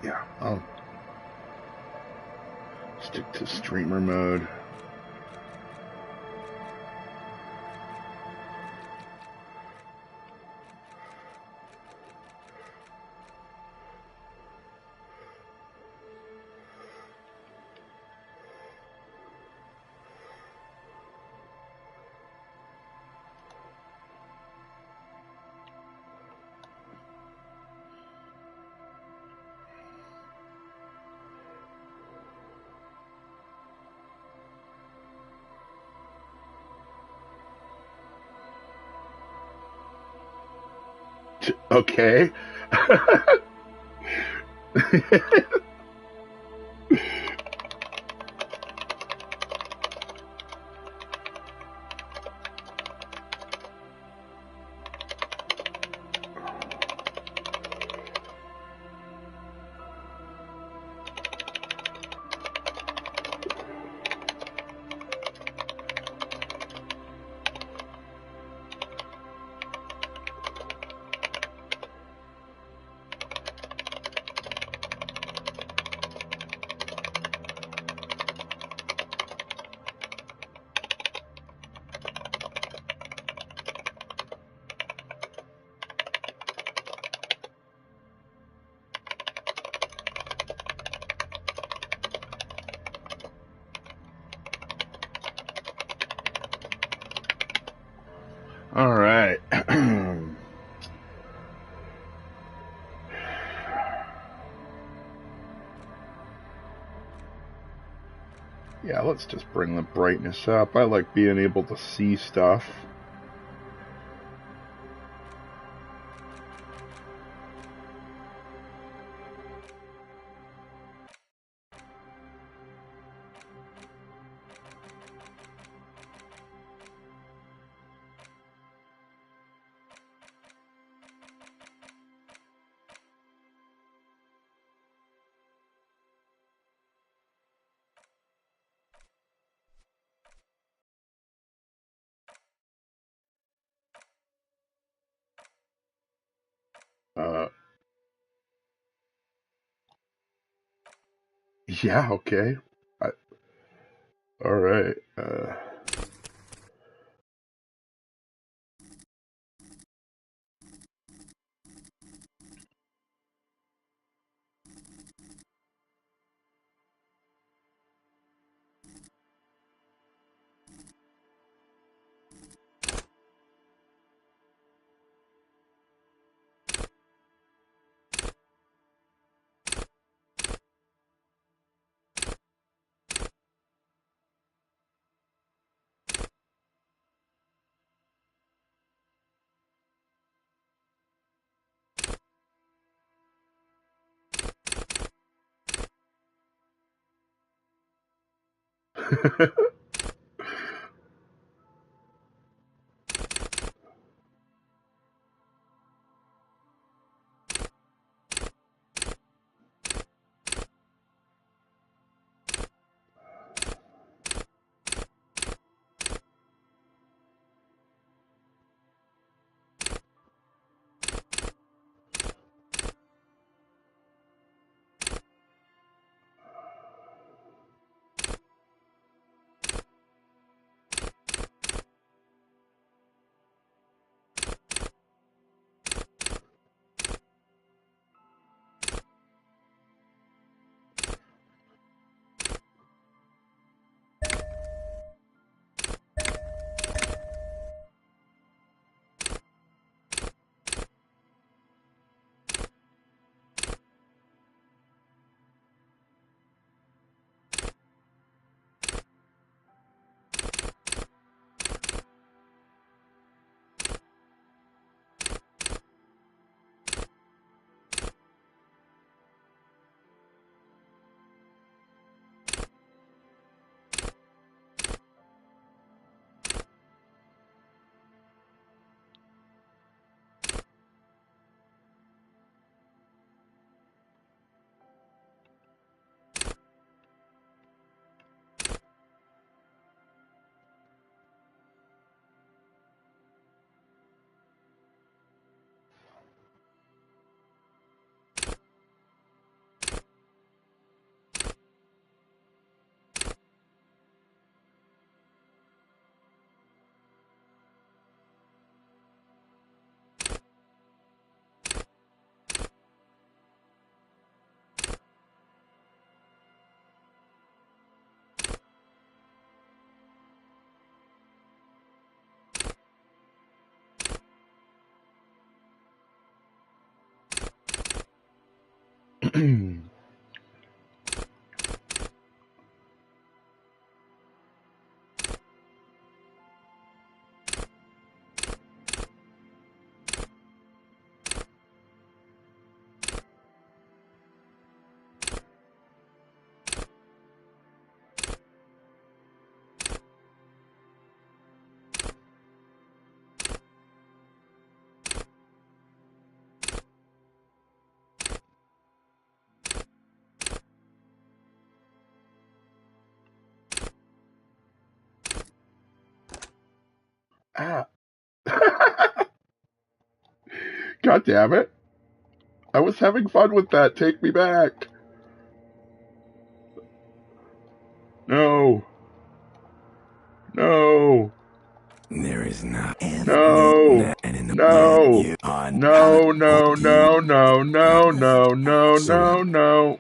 Yeah, I'll stick to streamer mode. Okay. All right. Yeah, let's just bring the brightness up. I like being able to see stuff. Yeah, okay. All right. Ah. God damn it. I was having fun with that. Take me back. No. No. There is not No. and in the No. you on No, no, no, no, no, no, no, no, no.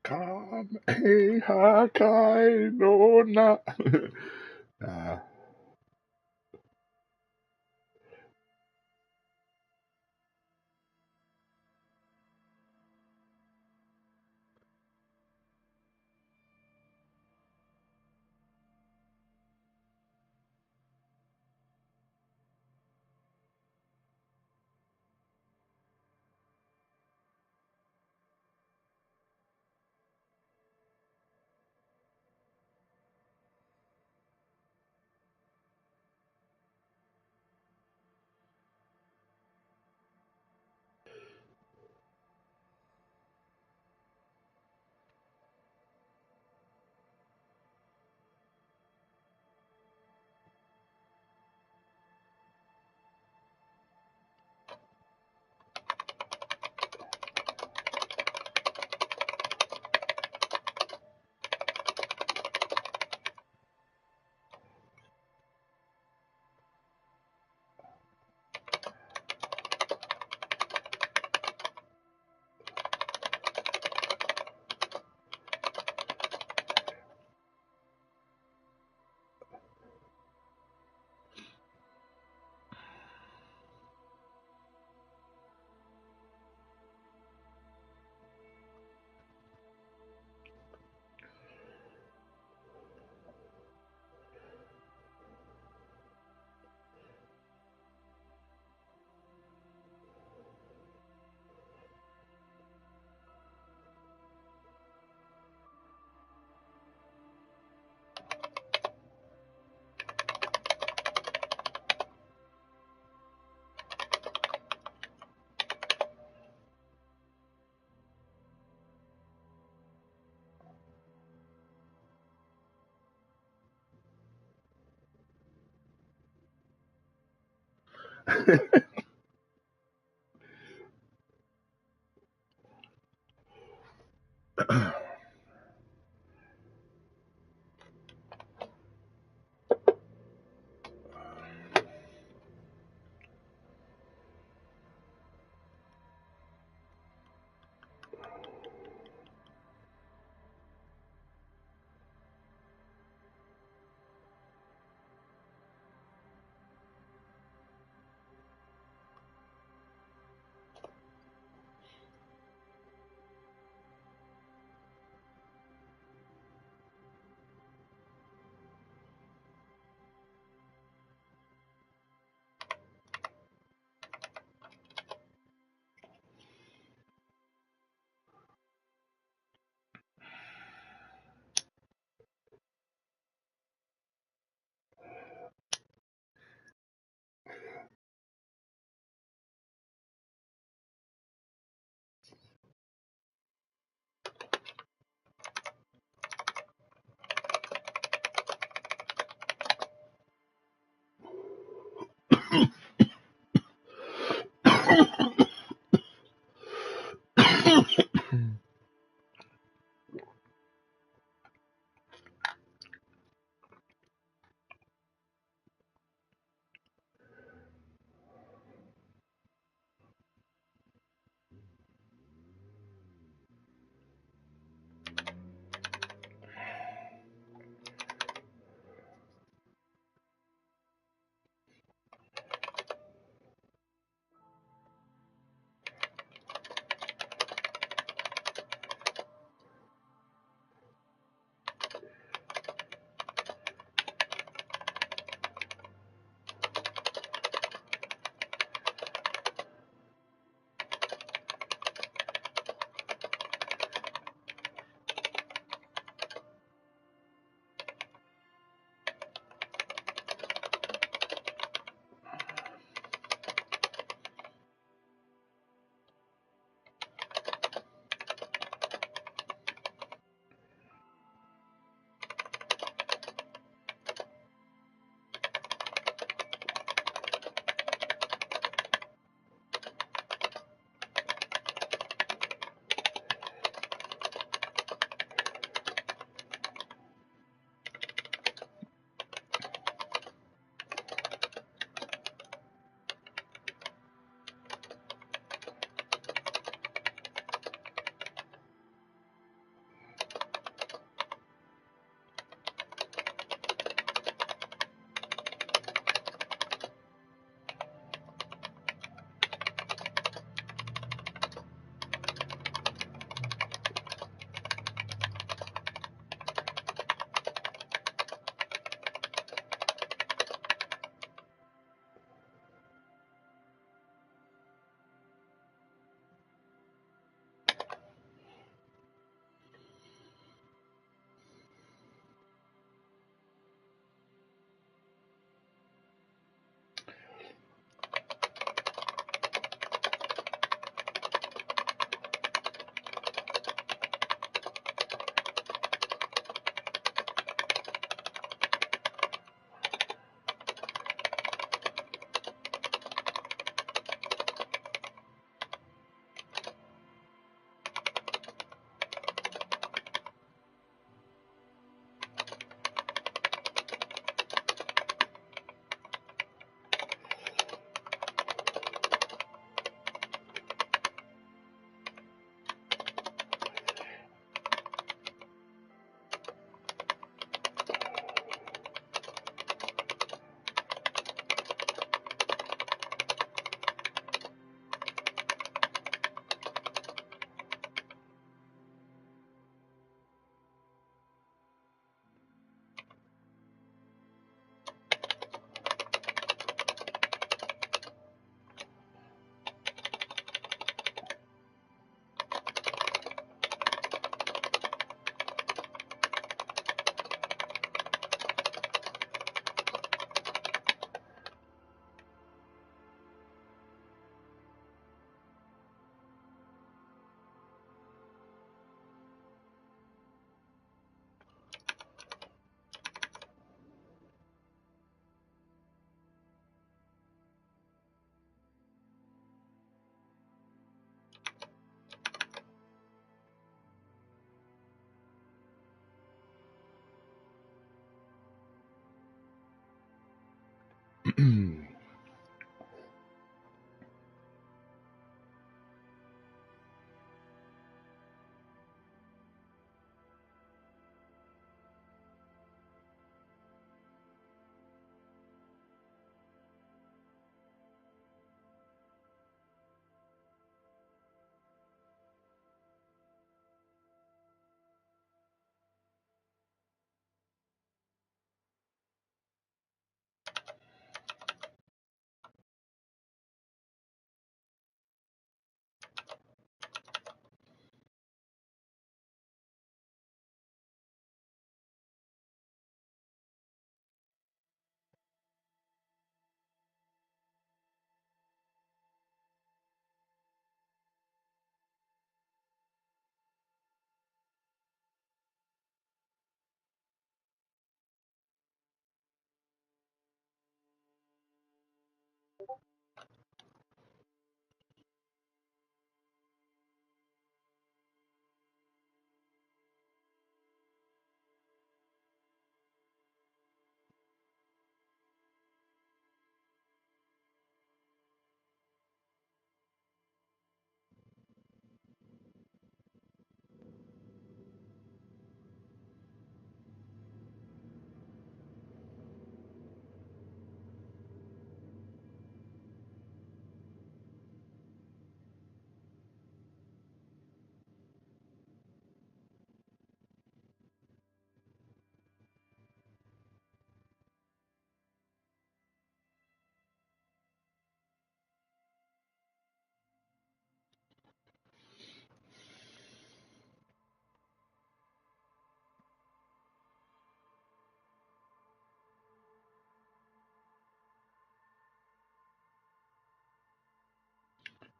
Kame Hakai no Na. uh,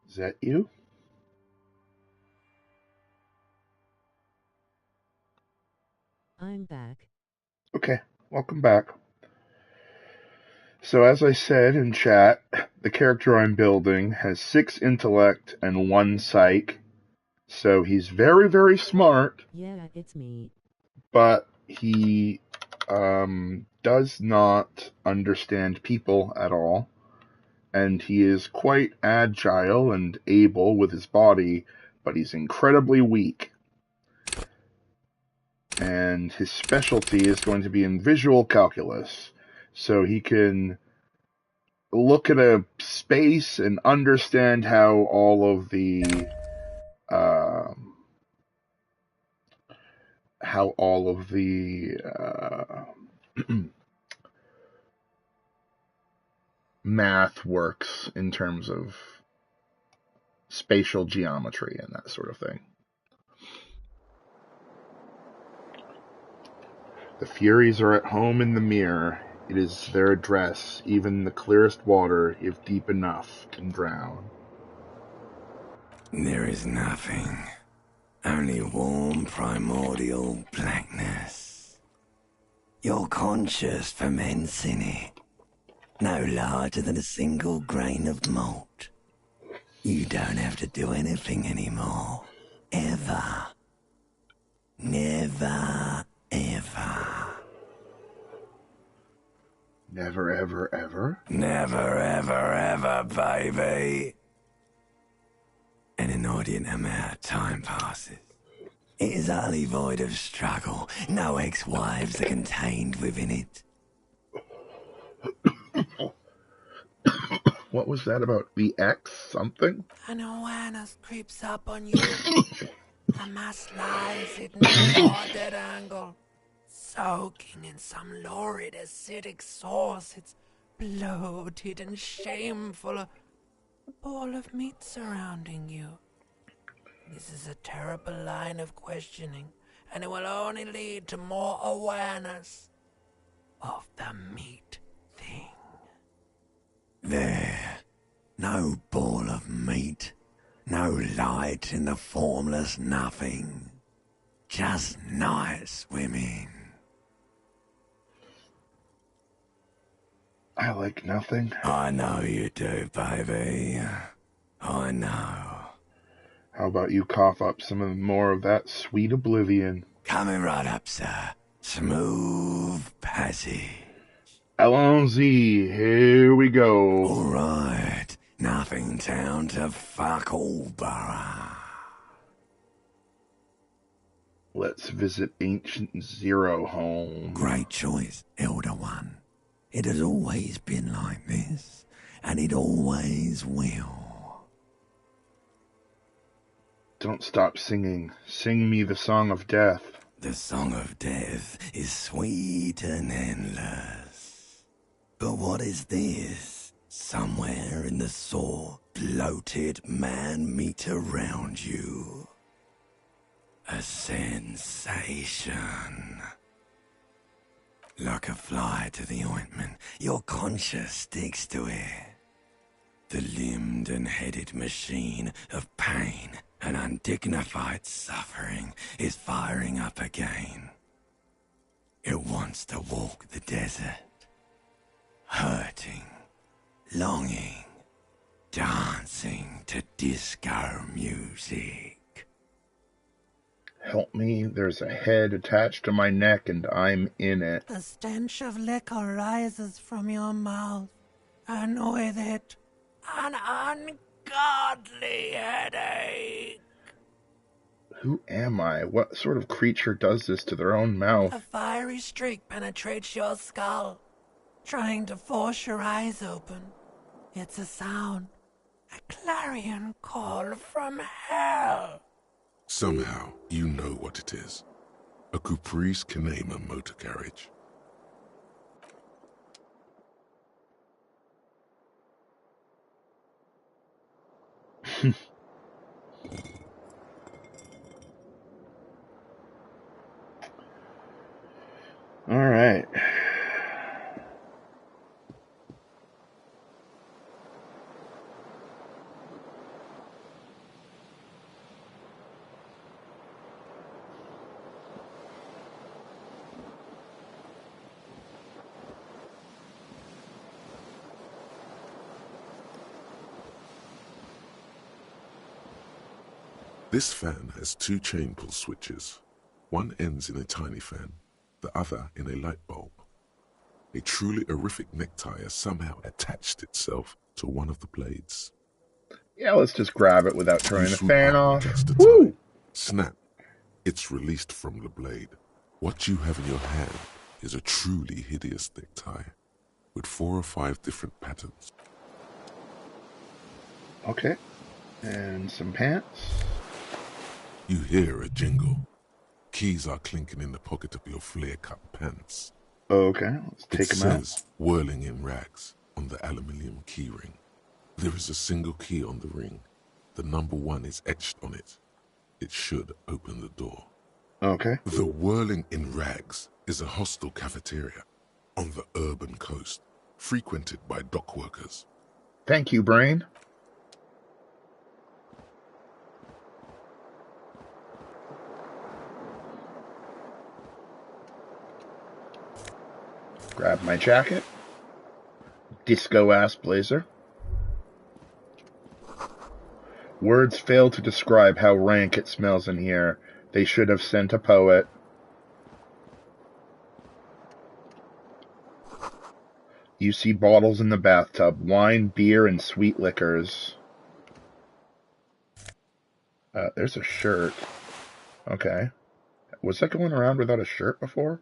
Is that you? I'm back. Okay, welcome back. So as I said in chat, the character I'm building has 6 intellect and 1 psych. So he's very, very smart, Yeah, it's me. but he does not understand people at all. And he is quite agile and able with his body, but he's incredibly weak. And his specialty is going to be in visual calculus. So he can look at a space and understand how all of the uh, math works in terms of spatial geometry and that sort of thing. The Furies are at home in the mirror. It is their address. Even the clearest water, if deep enough, can drown. There is nothing. Only warm primordial blackness. You're conscious ferments in it. No larger than a single grain of malt. You don't have to do anything anymore. Ever. Never, ever. Never, ever, ever? Never, ever, ever, baby. An inordinate amount of time passes. It is utterly void of struggle. No ex-wives are contained within it. What was that about the X something? An awareness creeps up on you. The mass lies hidden at a far dead angle, soaking in some lurid acidic sauce. It's bloated and shameful, a ball of meat surrounding you. This is a terrible line of questioning, and it will only lead to more awareness of the meat thing. There. No ball of meat. No light in the formless nothing. Just nice women. I like nothing. I know you do, baby. I know. How about you cough up some more of that sweet oblivion? Coming right up, sir. Smooth passage. Allons-y, here we go. Alright, nothing town to fuck all borough. Let's visit Ancient Zero Home. Great choice, Elder One. It has always been like this, and it always will. Don't stop singing. Sing me the Song of Death. The Song of Death is sweet and endless. But what is this? Somewhere in the sore, bloated man meat around you. A sensation. Like a fly to the ointment, your conscience sticks to it. The limbed and headed machine of pain and undignified suffering is firing up again. It wants to walk the desert, hurting, longing, dancing to disco music. Help me, there's a head attached to my neck and I'm in it. The stench of liquor rises from your mouth, and with it, an ungodly headache. Who am I? What sort of creature does this to their own mouth? A fiery streak penetrates your skull, trying to force your eyes open. It's a sound, a clarion call from hell. Somehow, you know what it is. A Caprice Canema motor carriage. All right. This fan has two chain pull switches. One ends in a tiny fan, the other in a light bulb. A truly horrific necktie has somehow attached itself to one of the blades. Yeah, let's just grab it without turning You the swoop fan up off. against the Woo! tie. Snap. It's released from the blade. What you have in your hand is a truly hideous necktie with 4 or 5 different patterns. Okay. And some pants. You hear a jingle. Keys are clinking in the pocket of your flare-cut pants. Okay, let's It take them out. says, whirling in rags, on the aluminium key ring. There is a single key on the ring. The number 1 is etched on it. It should open the door. Okay. The Whirling in Rags is a hostel cafeteria on the urban coast, frequented by dock workers. Thank you, Brain. Grab my jacket. Disco-ass blazer. Words fail to describe how rank it smells in here. They should have sent a poet. You see bottles in the bathtub. Wine, beer, and sweet liquors. There's a shirt. Okay. Was that going around without a shirt before?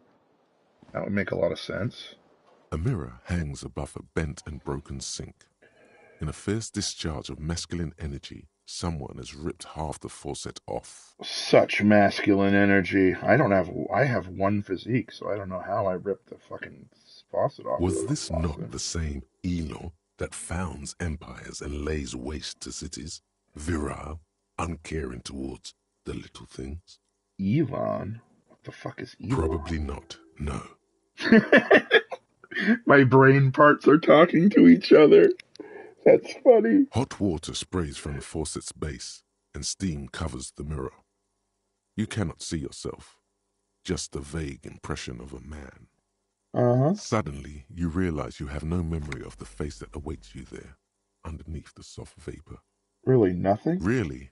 That would make a lot of sense. A mirror hangs above a bent and broken sink. In a fierce discharge of masculine energy, someone has ripped half the faucet off. Such masculine energy. I have one physique, so I don't know how I ripped the fucking faucet off. Was this not the same Elo that founds empires and lays waste to cities? Virile, uncaring towards the little things? Elon? What the fuck is Elon? Probably not, no. My brain parts are talking to each other. That's funny. Hot water sprays from the faucet's base, and steam covers the mirror. You cannot see yourself, just a vague impression of a man. Suddenly, you realize you have no memory of the face that awaits you there, underneath the soft vapor. Really nothing? Really,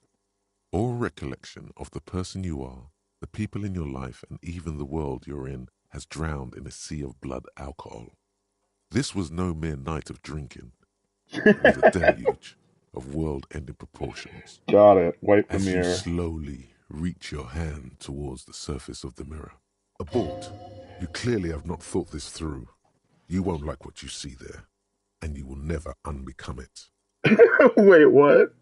all recollection of the person you are, the people in your life, and even the world you're in has drowned in a sea of blood alcohol. This was no mere night of drinking. It was a deluge of world-ending proportions. Got it. Wipe the As you mirror. slowly reach your hand towards the surface of the mirror. Abort. You clearly have not thought this through. You won't like what you see there, and you will never unbecome it. Wait, what?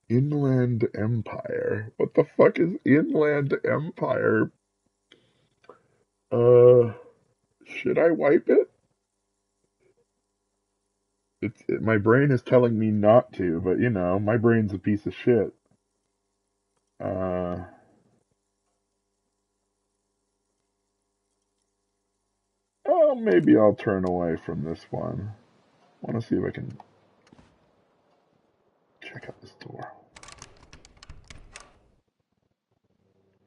Inland Empire. What the fuck is Inland Empire? Should I wipe it? My brain is telling me not to, but you know, my brain's a piece of shit. Oh, maybe I'll turn away from this one. I want to see if I can check out this door.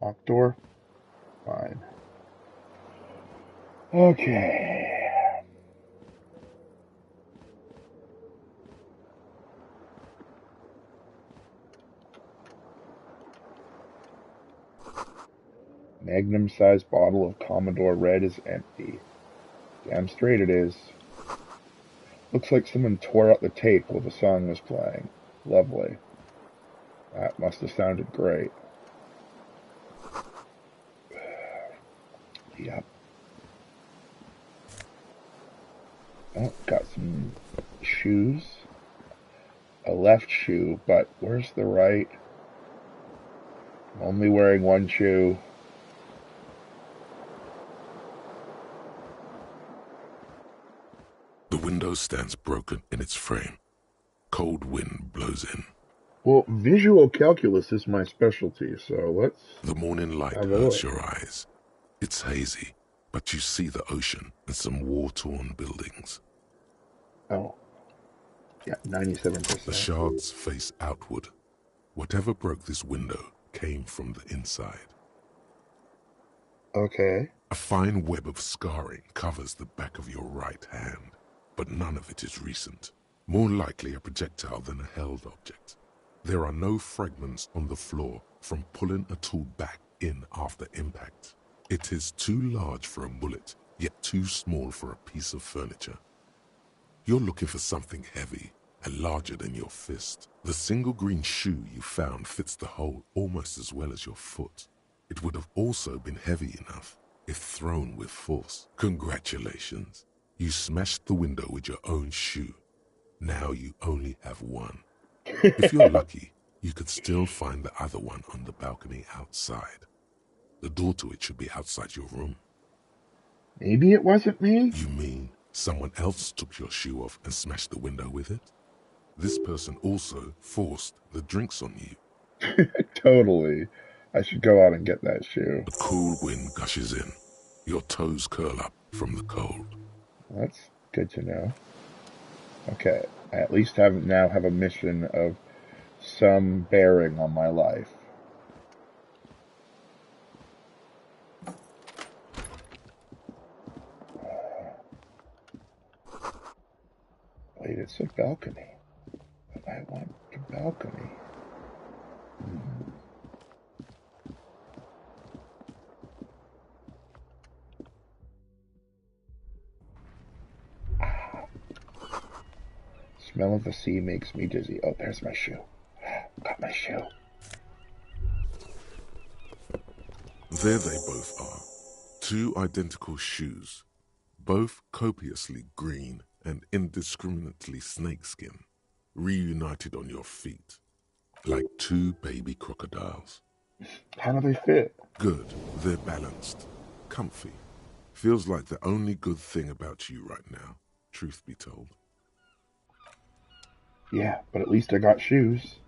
Locked door? Fine. Okay. Magnum-sized bottle of Commodore Red is empty. Damn straight it is. Looks like someone tore out the tape while the song was playing. Lovely. That must have sounded great. Yep. Oh, got some shoes. A left shoe, but where's the right? I'm only wearing one shoe. The window stands broken in its frame. Cold wind blows in. Well, visual calculus is my specialty, so let's... The morning light hurts your eyes. It's hazy, but you see the ocean and some war-torn buildings. Oh. Yeah, 97%. The shards face outward. Whatever broke this window came from the inside. Okay. A fine web of scarring covers the back of your right hand, but none of it is recent. More likely a projectile than a held object. There are no fragments on the floor from pulling a tool back in after impact. It is too large for a bullet, yet too small for a piece of furniture. You're looking for something heavy and larger than your fist. The single green shoe you found fits the hole almost as well as your foot. It would have also been heavy enough if thrown with force. Congratulations. You smashed the window with your own shoe. Now you only have one. If you're lucky, you could still find the other one on the balcony outside. The door to it should be outside your room. Maybe it wasn't me? You mean someone else took your shoe off and smashed the window with it? This person also forced the drinks on you. Totally. I should go out and get that shoe. A cool wind gushes in. Your toes curl up from the cold. That's good to know. Okay, I at least now have a mission of some bearing on my life. Wait, it's a balcony. But I want the balcony. Smell of the sea makes me dizzy. Oh, there's my shoe. Got my shoe. There they both are. Two identical shoes, both copiously green and indiscriminately snakeskin, reunited on your feet, like two baby crocodiles. How do they fit? Good. They're balanced. Comfy. Feels like the only good thing about you right now, truth be told. Yeah, but at least I got shoes.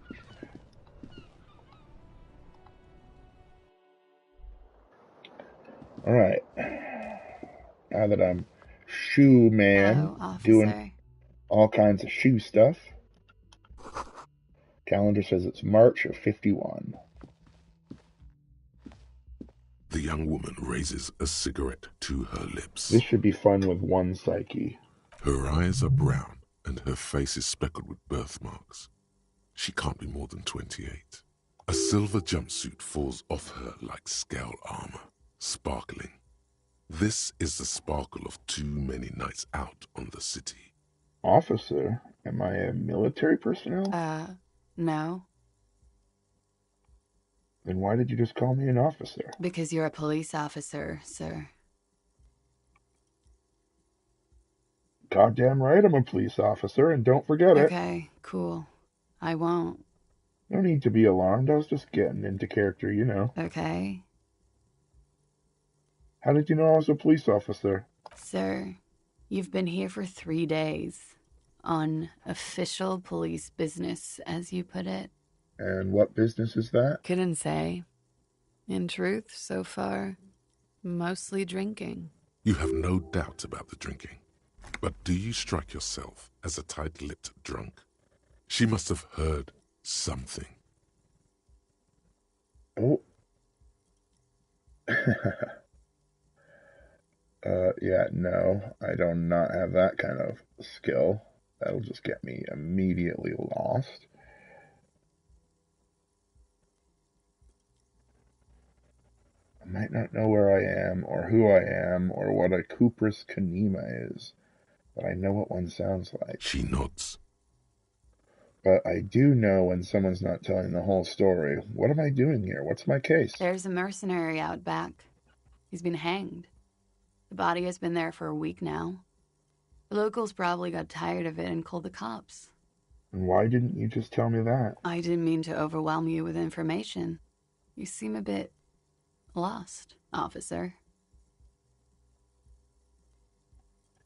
Alright. Now that I'm shoe man, doing all kinds of shoe stuff. Calendar says it's March of 51. The young woman raises a cigarette to her lips. This should be fun with one psyche. Her eyes are brown and her face is speckled with birthmarks. She can't be more than 28. A silver jumpsuit falls off her like scale armor, sparkling. This is the sparkle of too many nights out on the city. Officer? Am I a military personnel? No. Then why did you just call me an officer? Because you're a police officer, sir. Goddamn right I'm a police officer, and don't forget it. Okay, cool. I won't. No need to be alarmed. I was just getting into character, you know. Okay. How did you know I was a police officer? Sir, you've been here for 3 days. On official police business, as you put it. And what business is that? Couldn't say. In truth, so far, mostly drinking. You have no doubt about the drinking. But do you strike yourself as a tight-lipped drunk? She must have heard something. Oh. Yeah, no, I do not have that kind of skill. That'll just get me immediately lost. I might not know where I am, or who I am, or what a Cuprous Kanema is, but I know what one sounds like. She nods. But I do know when someone's not telling the whole story. What am I doing here? What's my case? There's a mercenary out back. He's been hanged. The body has been there for a week now. The locals probably got tired of it and called the cops. And why didn't you just tell me that? I didn't mean to overwhelm you with information. You seem a bit lost, officer.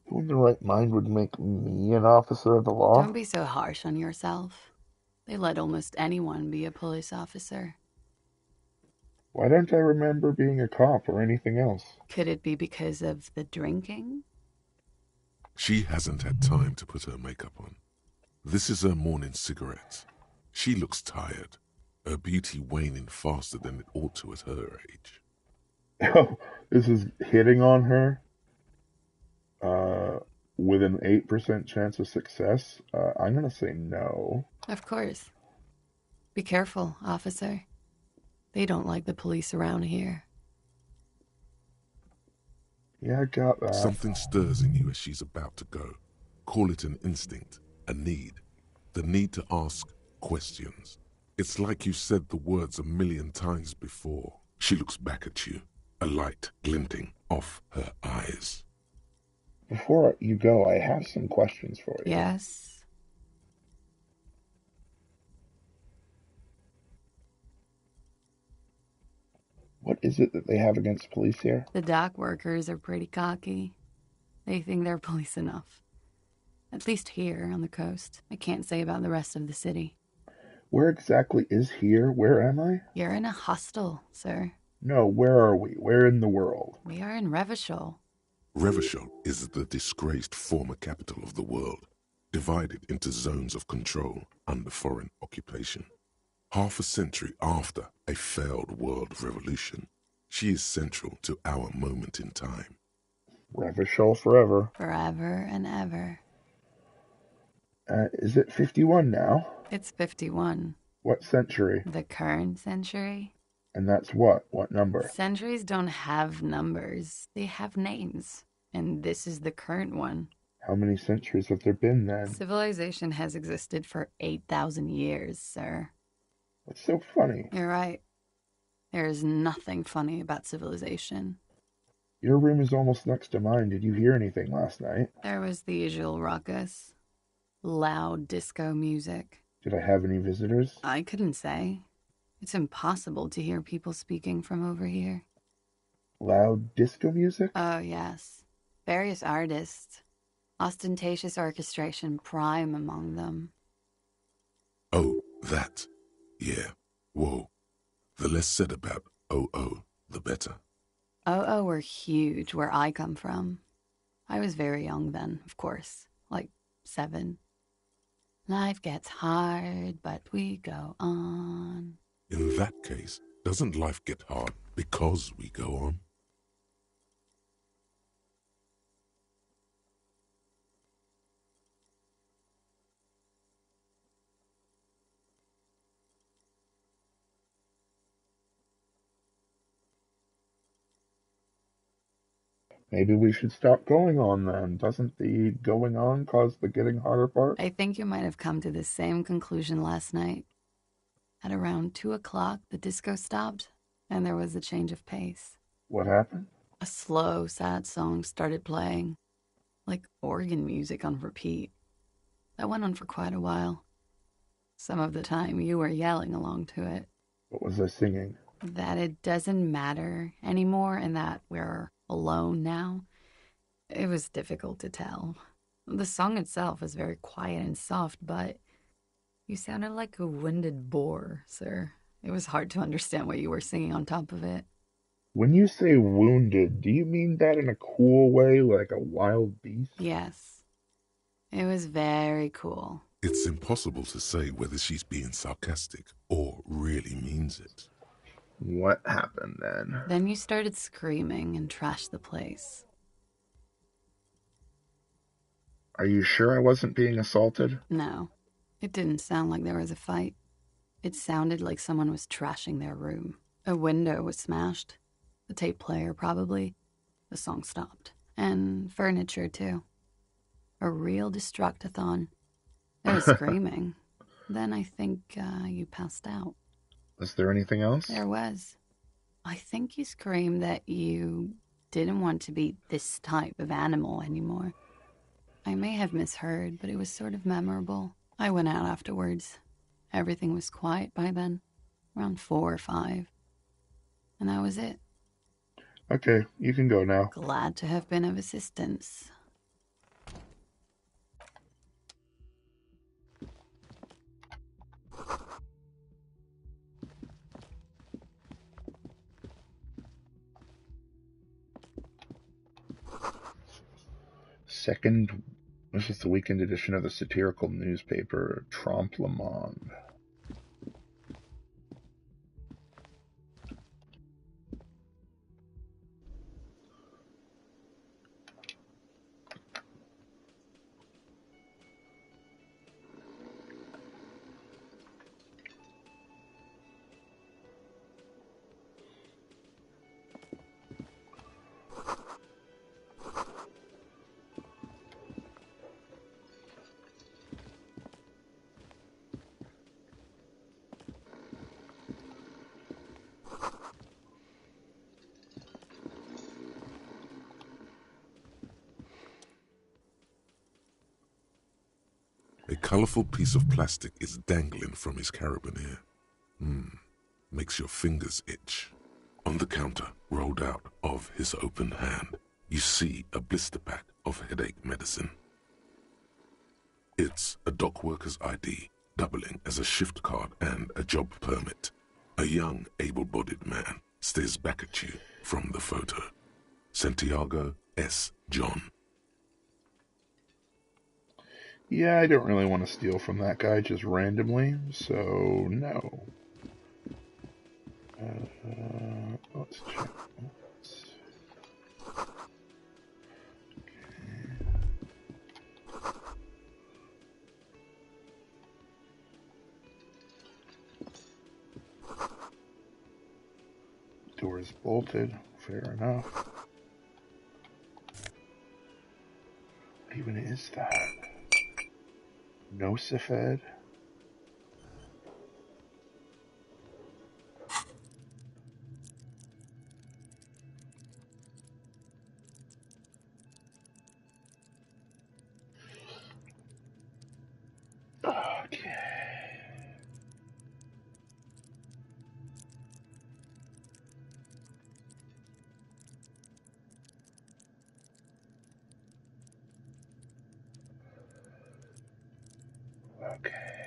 Who in the right mind would make me an officer of the law? Don't be so harsh on yourself. They let almost anyone be a police officer. Why don't I remember being a cop or anything else? Could it be because of the drinking? She hasn't had time to put her makeup on. This is her morning cigarette. She looks tired, her beauty waning faster than it ought to at her age. Oh, this is hitting on her? With an 8% chance of success? I'm gonna say no. Of course. Be careful, officer. They don't like the police around here. Yeah, I got that. Something stirs in you as she's about to go. Call it an instinct, a need. The need to ask questions. It's like you said the words 1,000,000 times before. She looks back at you, a light glinting off her eyes. Before you go, I have some questions for you. Yes? What is it that they have against police here? The dock workers are pretty cocky. They think they're police enough. At least here on the coast. I can't say about the rest of the city. Where exactly is here? Where am I? You're in a hostel, sir. No, where are we? Where in the world? We are in Revachol. Revachol is the disgraced former capital of the world, divided into zones of control under foreign occupation. Half a century after a failed world revolution, she is central to our moment in time. Revachol forever. Forever and ever. Is it 51 now? It's 51. What century? The current century? And that's what? What number? Centuries don't have numbers. They have names. And this is the current one. How many centuries have there been then? Civilization has existed for 8,000 years, sir. What's so funny? You're right. There is nothing funny about civilization. Your room is almost next to mine. Did you hear anything last night? There was the usual ruckus. Loud disco music. Did I have any visitors? I couldn't say. It's impossible to hear people speaking from over here. Loud disco music? Oh, yes. Various artists. Ostentatious orchestration prime among them. Oh, that. Yeah. Whoa. The less said about OO, the better. OO were huge where I come from. I was very young then, of course. Like 7. Life gets hard, but we go on. In that case, doesn't life get hard because we go on? Maybe we should stop going on then. Doesn't the going on cause the getting harder part? I think you might have come to the same conclusion last night. At around 2 o'clock, the disco stopped, and there was a change of pace. What happened? A slow, sad song started playing, like organ music on repeat. That went on for quite a while. Some of the time, you were yelling along to it. What was I singing? That it doesn't matter anymore and that we're alone now. It was difficult to tell. The song itself was very quiet and soft, but you sounded like a winded boar, sir. It was hard to understand what you were singing on top of it. When you say wounded, do you mean that in a cool way, like a wild beast? Yes. It was very cool. It's impossible to say whether she's being sarcastic or really means it. What happened then? Then you started screaming and trashed the place. Are you sure I wasn't being assaulted? No, it didn't sound like there was a fight. It sounded like someone was trashing their room. A window was smashed. The tape player, probably. The song stopped. And furniture, too. A real destructathon. There was screaming. Then I think you passed out. Was there anything else? There was. I think you screamed that you didn't want to be this type of animal anymore. I may have misheard, but it was sort of memorable. I went out afterwards. Everything was quiet by then, around 4 or 5. And that was it. Okay, you can go now. Glad to have been of assistance. This is the weekend edition of the satirical newspaper Trompe le Monde. A colorful piece of plastic is dangling from his carabiner. Makes your fingers itch. On the counter, rolled out of his open hand, you see a blister pack of headache medicine. It's a dock worker's ID, doubling as a shift card and a job permit. A young, able-bodied man stares back at you from the photo. Santiago S. John. Yeah, I don't really want to steal from that guy just randomly, so no. Let's check. Door is bolted. Fair enough. What even is that? Nosifed? Okay. Okay.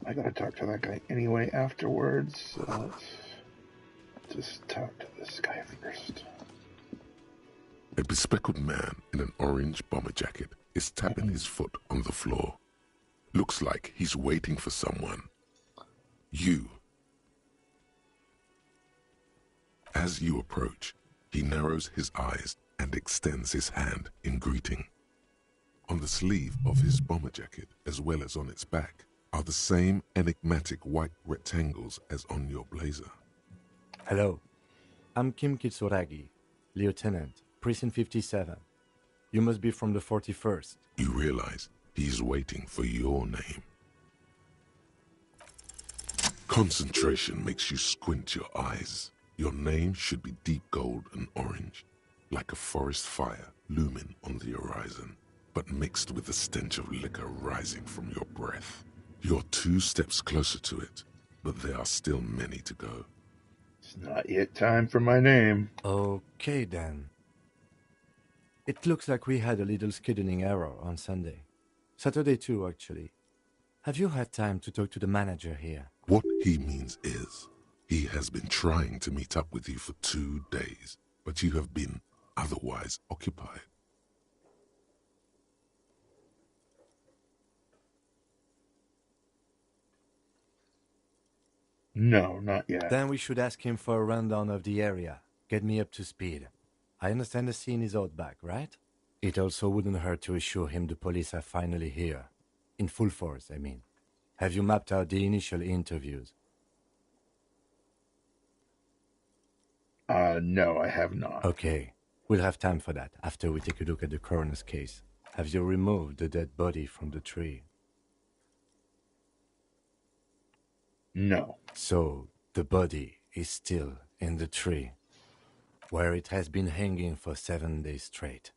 I gotta talk to that guy anyway afterwards, so let's just talk to this guy first. A bespectacled man in an orange bomber jacket is tapping his foot on the floor. Looks like he's waiting for someone. You. As you approach, he narrows his eyes and extends his hand in greeting. On the sleeve of his bomber jacket, as well as on its back, are the same enigmatic white rectangles as on your blazer. Hello, I'm Kim Kitsuragi, Lieutenant, Precinct 57. You must be from the 41st. You realize he's waiting for your name. Concentration makes you squint your eyes. Your name should be deep gold and orange, like a forest fire looming on the horizon, but mixed with the stench of liquor rising from your breath. You're 2 steps closer to it, but there are still many to go. It's not yet time for my name. Okay then. It looks like we had a little scheduling error on Sunday. Saturday too, actually. Have you had time to talk to the manager here? What he means is, he has been trying to meet up with you for 2 days, but you have been otherwise occupied. No, not yet. Then we should ask him for a rundown of the area. Get me up to speed. I understand the scene is out back, right? It also wouldn't hurt to assure him the police are finally here. In full force, I mean. Have you mapped out the initial interviews? No, I have not. Okay. We'll have time for that after we take a look at the coroner's case. Have you removed the dead body from the tree? No. So, the body is still in the tree, where it has been hanging for 7 days straight.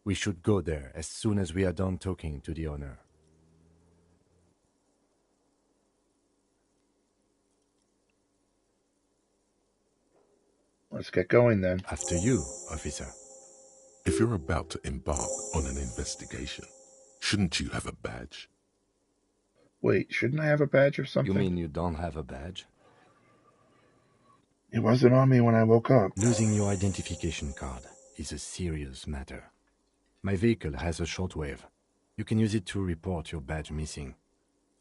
We should go there as soon as we are done talking to the owner. Let's get going then. After you, officer. If you're about to embark on an investigation, shouldn't you have a badge? Wait, shouldn't I have a badge or something? You mean you don't have a badge? It wasn't on me when I woke up. Losing your identification card is a serious matter. My vehicle has a shortwave. You can use it to report your badge missing.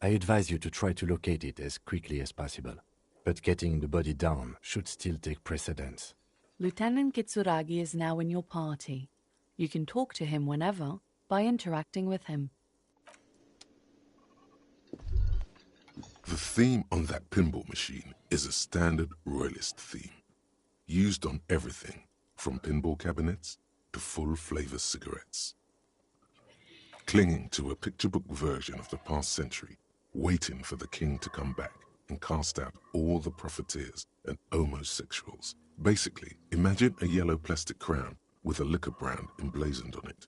I advise you to try to locate it as quickly as possible. But getting the body down should still take precedence. Lieutenant Kitsuragi is now in your party. You can talk to him whenever by interacting with him. The theme on that pinball machine is a standard royalist theme, used on everything from pinball cabinets to full-flavor cigarettes. Clinging to a picture book version of the past century, waiting for the king to come back and cast out all the profiteers and homosexuals. Basically, imagine a yellow plastic crown with a liquor brand emblazoned on it.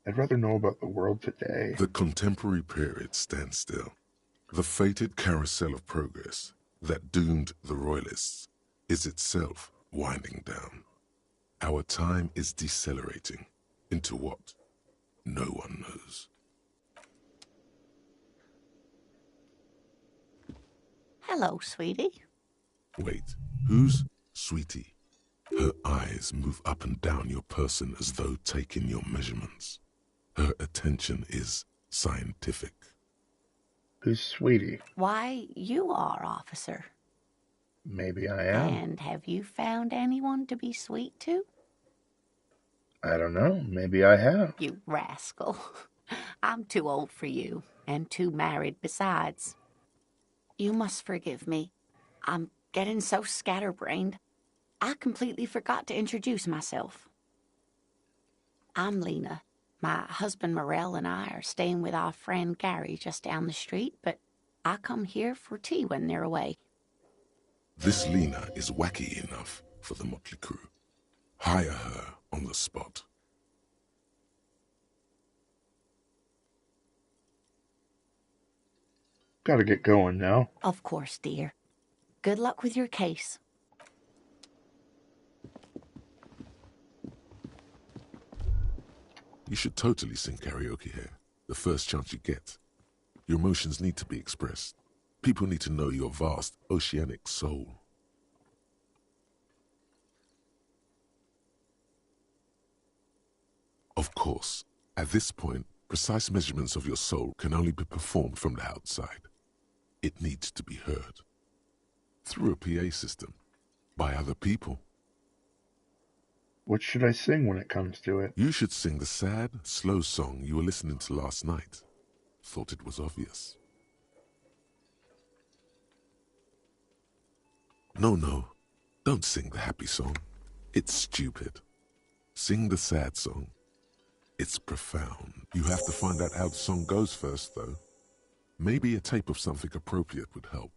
I'd rather know about the world today. The contemporary period stands still. The fated carousel of progress that doomed the royalists is itself winding down. Our time is decelerating into what no one knows. Hello, sweetie. Wait, who's Sweetie? Her eyes move up and down your person as though taking your measurements. Her attention is scientific. Who's Sweetie? Why, you are, officer. Maybe I am. And have you found anyone to be sweet to? I don't know. Maybe I have. You rascal. I'm too old for you, and too married besides. You must forgive me. I'm getting so scatterbrained. I completely forgot to introduce myself. I'm Lena. My husband Morel and I are staying with our friend Gary just down the street, but I come here for tea when they're away. This Lena is wacky enough for the motley crew. Hire her on the spot. Gotta get going now. Of course, dear. Good luck with your case. You should totally sing karaoke here, the first chance you get. Your emotions need to be expressed. People need to know your vast, oceanic soul. Of course, at this point, precise measurements of your soul can only be performed from the outside. It needs to be heard. Through a PA system. By other people. What should I sing when it comes to it? You should sing the sad, slow song you were listening to last night. Thought it was obvious. No. Don't sing the happy song. It's stupid. Sing the sad song. It's profound. You have to find out how the song goes first, though. Maybe a tape of something appropriate would help.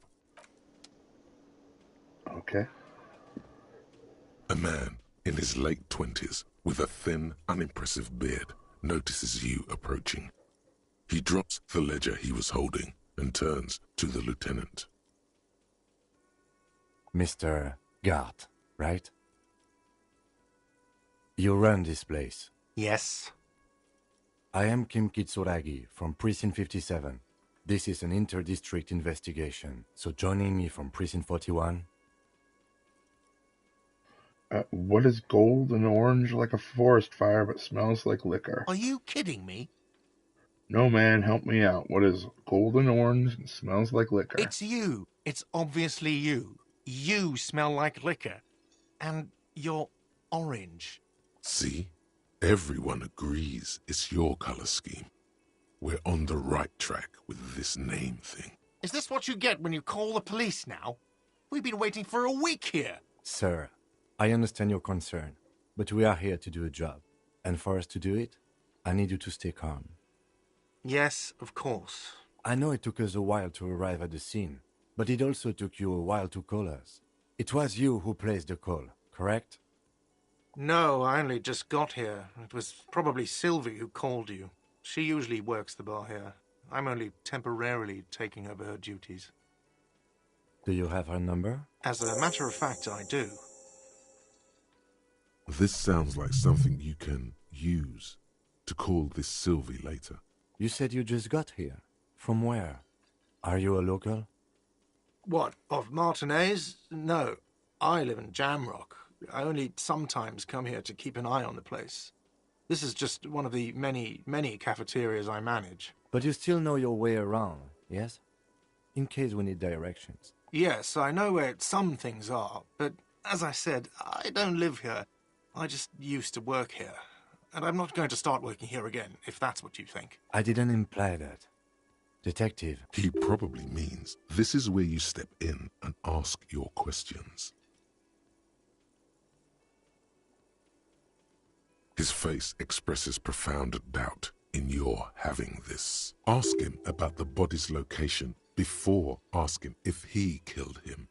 Okay. A man in his late 20s with a thin, unimpressive beard notices you approaching. He drops the ledger he was holding and turns to the lieutenant. Mr. Gart, right? You run this place. Yes. I am Kim Kitsuragi from Precinct 57. This is an inter-district investigation, so joining me from Precinct 41... What is gold and orange like a forest fire but smells like liquor? Are you kidding me? No, man, help me out. What is gold and orange and smells like liquor? It's you. It's obviously you. You smell like liquor. And you're orange. See? Everyone agrees it's your color scheme. We're on the right track with this name thing. Is this what you get when you call the police now? We've been waiting for a week here. Sir, I understand your concern, but we are here to do a job. And for us to do it, I need you to stay calm. Yes, of course. I know it took us a while to arrive at the scene, but it also took you a while to call us. It was you who placed the call, correct? No, I only just got here. It was probably Sylvie who called you. She usually works the bar here. I'm only temporarily taking over her duties. Do you have her number? As a matter of fact, I do. This sounds like something you can use to call this Sylvie later. You said you just got here. From where? Are you a local? What, of Martinez? No, I live in Jamrock. I only sometimes come here to keep an eye on the place. This is just one of the many, many cafeterias I manage. But you still know your way around, yes? In case we need directions. Yes, I know where some things are, but as I said, I don't live here. I just used to work here. And I'm not going to start working here again, if that's what you think. I didn't imply that. Detective. He probably means this is where you step in and ask your questions. His face expresses profound doubt in your having this. Ask him about the body's location before asking if he killed him.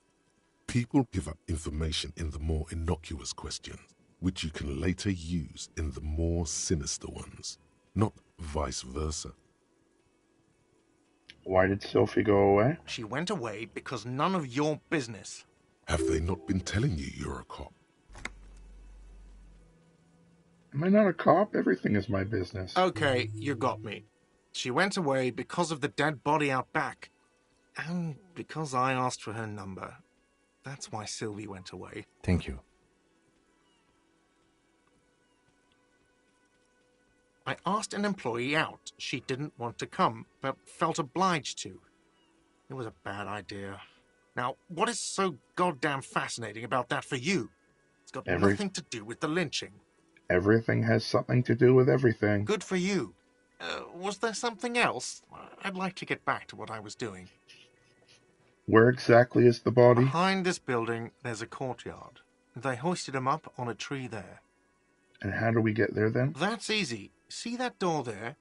People give up information in the more innocuous questions, which you can later use in the more sinister ones, not vice versa. Why did Sophie go away? She went away because none of your business. Have they not been telling you you're a cop? Am I not a cop? Everything is my business. Okay, you got me. She went away because of the dead body out back. And because I asked for her number. That's why Sylvie went away. Thank you. I asked an employee out. She didn't want to come, but felt obliged to. It was a bad idea. Now, what is so goddamn fascinating about that for you? It's got nothing to do with the lynching. Everything has something to do with everything. Good for you. Was there something else? I'd like to get back to what I was doing. Where exactly is the body? Behind this building, there's a courtyard. They hoisted him up on a tree there. And how do we get there then? That's easy. See that door there?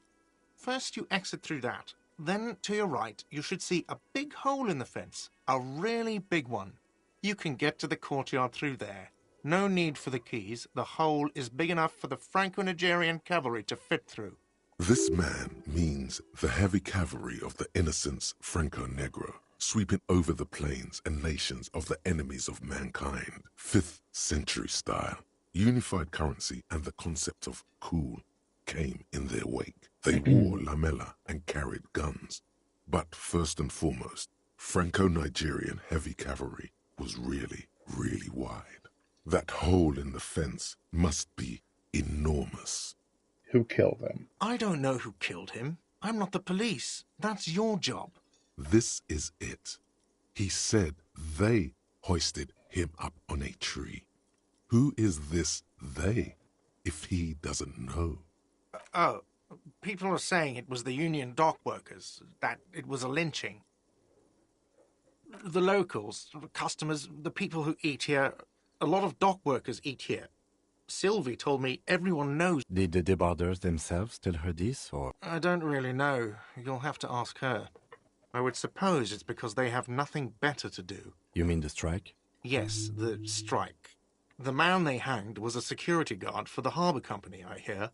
First you exit through that. Then, to your right, you should see a big hole in the fence. A really big one. You can get to the courtyard through there. No need for the keys. The hole is big enough for the Franco-Nigerian cavalry to fit through. This man means the heavy cavalry of the innocents Franco-Negro, sweeping over the plains and nations of the enemies of mankind. 5th century style, unified currency and the concept of cool. came in their wake. They wore lamella and carried guns. But first and foremost, Franco-Nigerian heavy cavalry was really, really wide. That hole in the fence must be enormous. Who killed him? I don't know who killed him. I'm not the police. That's your job. This is it. He said they hoisted him up on a tree. Who is this they, if he doesn't know? Oh, people are saying it was the union dock workers, that it was a lynching. The locals, the customers, the people who eat here, a lot of dock workers eat here. Sylvie told me everyone knows. Did the debarders themselves tell her this, or...? I don't really know. You'll have to ask her. I would suppose it's because they have nothing better to do. You mean the strike? Yes, the strike. The man they hanged was a security guard for the harbour company, I hear.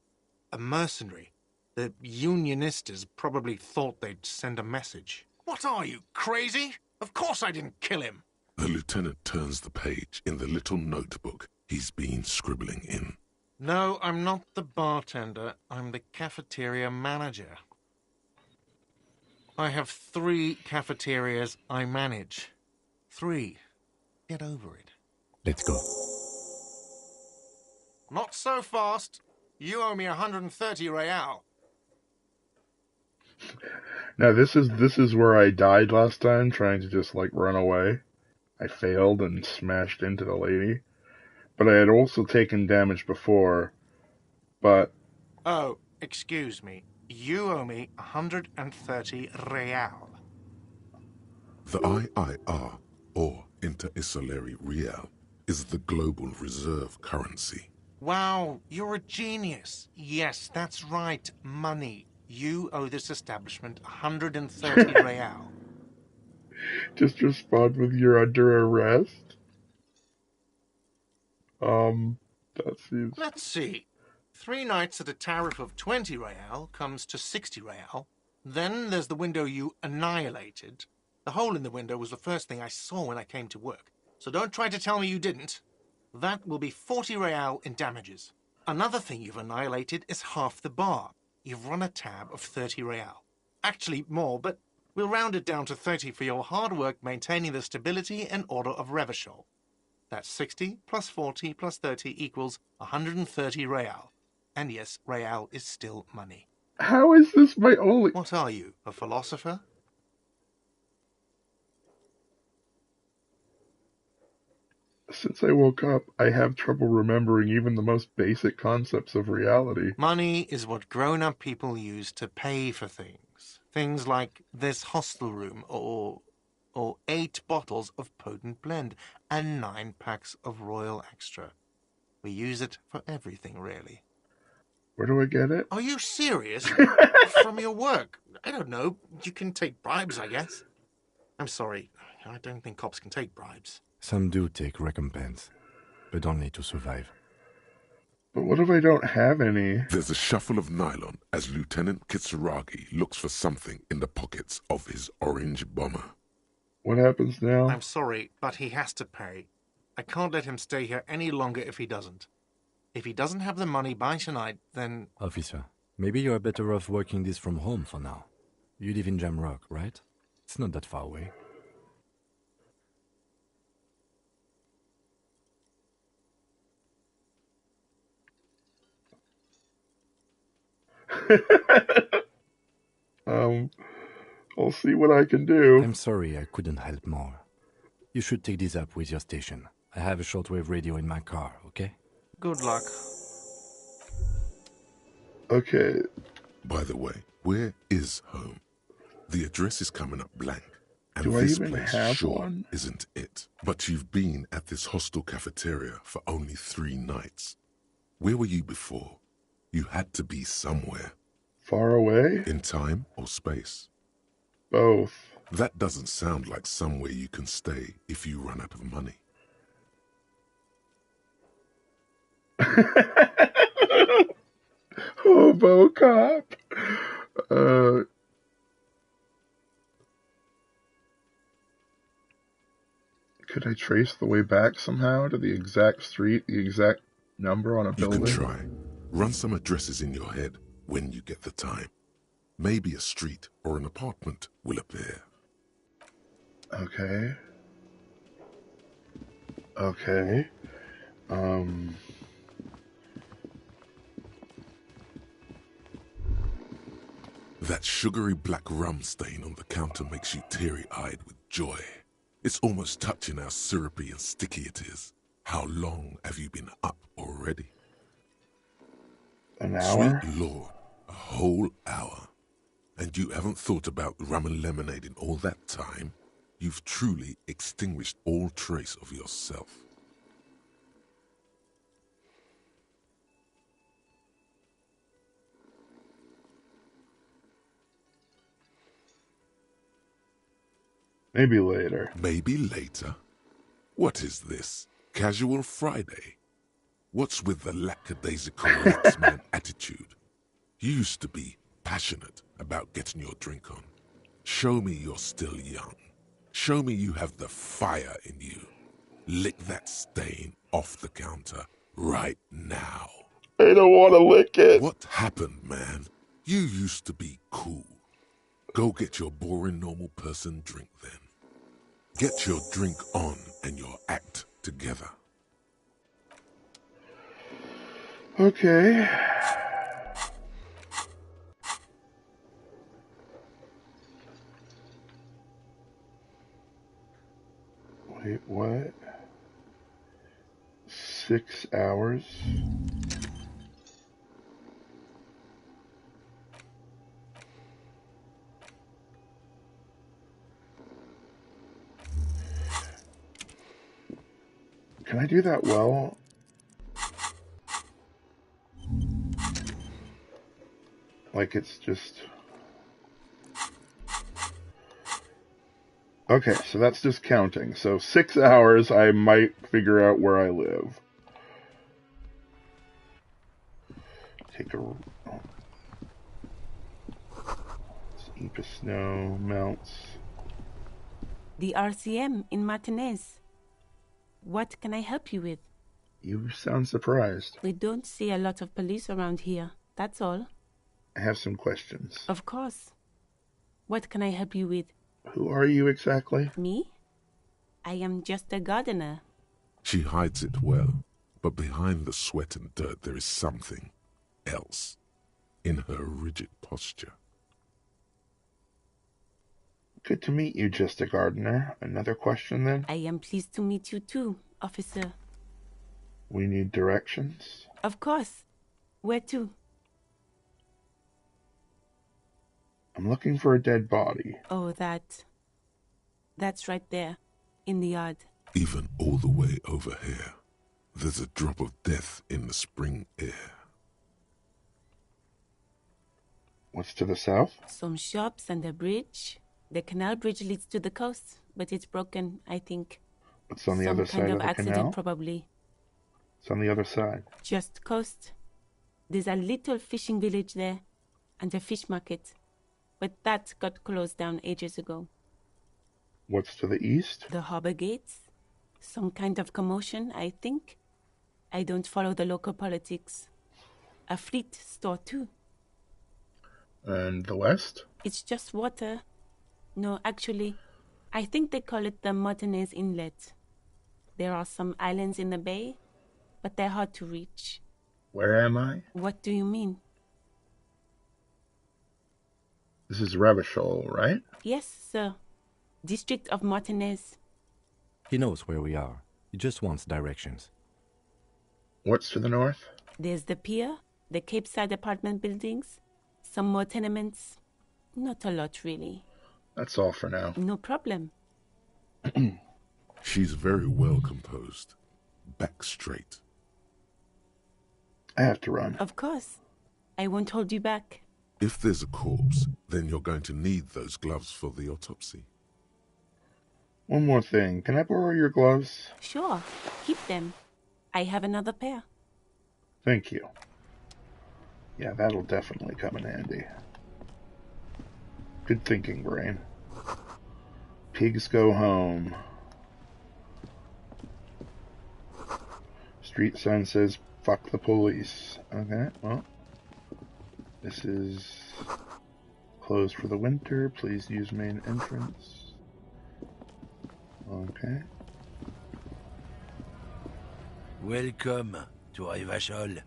A mercenary. The unionistas probably thought they'd send a message. What are you, crazy? Of course I didn't kill him. The lieutenant turns the page in the little notebook he's been scribbling in. No, I'm not the bartender. I'm the cafeteria manager. I have 3 cafeterias I manage. 3. Get over it. Let's go. Not so fast. You owe me 130 real. Now this is where I died last time, trying to just like run away. I failed and smashed into the lady. But I had also taken damage before, but... Oh, excuse me. You owe me 130 real. The IIR, or Inter-Isolary Real, is the global reserve currency. Wow, you're a genius. Yes, that's right, money. You owe this establishment 130 real. Just respond with "you're under arrest." That seems... Let's see. 3 nights at a tariff of 20 real comes to 60 real. Then there's the window you annihilated. The hole in the window was the first thing I saw when I came to work. So don't try to tell me you didn't. That will be 40 real in damages. Another thing you've annihilated is half the bar. You've run a tab of 30 real. Actually more, but we'll round it down to 30 for your hard work maintaining the stability and order of Revachol. That's 60 plus 40 plus 30 equals 130 real. And yes, real is still money. How is this my only... What are you, a philosopher? Since I woke up, I have trouble remembering even the most basic concepts of reality. Money is what grown-up people use to pay for things. Things like this hostel room, or 8 bottles of potent blend, and 9 packs of Royal Extra. We use it for everything, really. Where do I get it? Are you serious? From your work? I don't know. You can take bribes, I guess. I'm sorry. I don't think cops can take bribes. Some do take recompense, but only to survive. But what if I don't have any? There's a shuffle of nylon as Lieutenant Kitsuragi looks for something in the pockets of his orange bomber. What happens now? I'm sorry, but he has to pay. I can't let him stay here any longer if he doesn't. If he doesn't have the money by tonight, then... Officer, maybe you are better off working this from home for now. You live in Jamrock, right? It's not that far away. I'll see what I can do. I'm sorry I couldn't help more. You should take this up with your station. I have a shortwave radio in my car, okay? Good luck. Okay. By the way, where is home? The address is coming up blank. And Do I this even place have sure one? isn't it. But you've been at this hostel cafeteria for only 3 nights. Where were you before? You had to be somewhere. Far away? In time or space? Both. That doesn't sound like somewhere you can stay if you run out of money. Hobo cop. Could I trace the way back somehow to the exact street, the exact number on a building? You can try. Run some addresses in your head when you get the time. Maybe a street or an apartment will appear. Okay. Okay. That sugary black rum stain on the counter makes you teary-eyed with joy. It's almost touching how syrupy and sticky it is. How long have you been up already? An hour? Sweet Lord, a whole hour. And you haven't thought about rum and lemonade in all that time? You've truly extinguished all trace of yourself. Maybe later. Maybe later? What is this? Casual Friday? What's with the lackadaisical man attitude? You used to be passionate about getting your drink on. Show me you're still young. Show me you have the fire in you. Lick that stain off the counter right now. I don't want to lick it. What happened, man? You used to be cool. Go get your boring normal person drink then. Get your drink on and your act together. Okay. Wait, what? 6 hours? Can I do that well? Like it's just... Okay, so that's just counting. So 6 hours, I might figure out where I live. Take a... Oh. Heap of snow melts. The RCM in Martinez. What can I help you with? You sound surprised. We don't see a lot of police around here, that's all. I have some questions. Of course. What can I help you with? Who are you exactly? Me? I am just a gardener. She hides it well, but behind the sweat and dirt there is something else in her rigid posture. Good to meet you, just a gardener. Another question then? I am pleased to meet you too, officer. We need directions. Of course. Where to? I'm looking for a dead body. Oh, that's right there, in the yard. Even all the way over here, there's a drop of death in the spring air. What's to the south? Some shops and a bridge. The canal bridge leads to the coast, but it's broken, I think. What's on the other side of the accident, canal? Probably. It's on the other side. Just coast. There's a little fishing village there, and a fish market. But that got closed down ages ago. What's to the east? The harbor gates. Some kind of commotion, I think. I don't follow the local politics. A fleet store, too. And the west? It's just water. No, actually, I think they call it the Martinez Inlet. There are some islands in the bay, but they're hard to reach. Where am I? What do you mean? This is Revachol, right? Yes, sir. District of Martinez. He knows where we are. He just wants directions. What's to the north? There's the pier, the Cape Side apartment buildings, some more tenements. Not a lot, really. That's all for now. No problem. She's very well composed. Back straight. I have to run. Of course. I won't hold you back. If there's a corpse, then you're going to need those gloves for the autopsy. One more thing. Can I borrow your gloves? Sure. Keep them. I have another pair. Thank you. Yeah, that'll definitely come in handy. Good thinking, brain. Pigs go home. Street sign says, fuck the police. Okay, well. This is closed for the winter. Please use main entrance. Okay. Welcome to Revachol.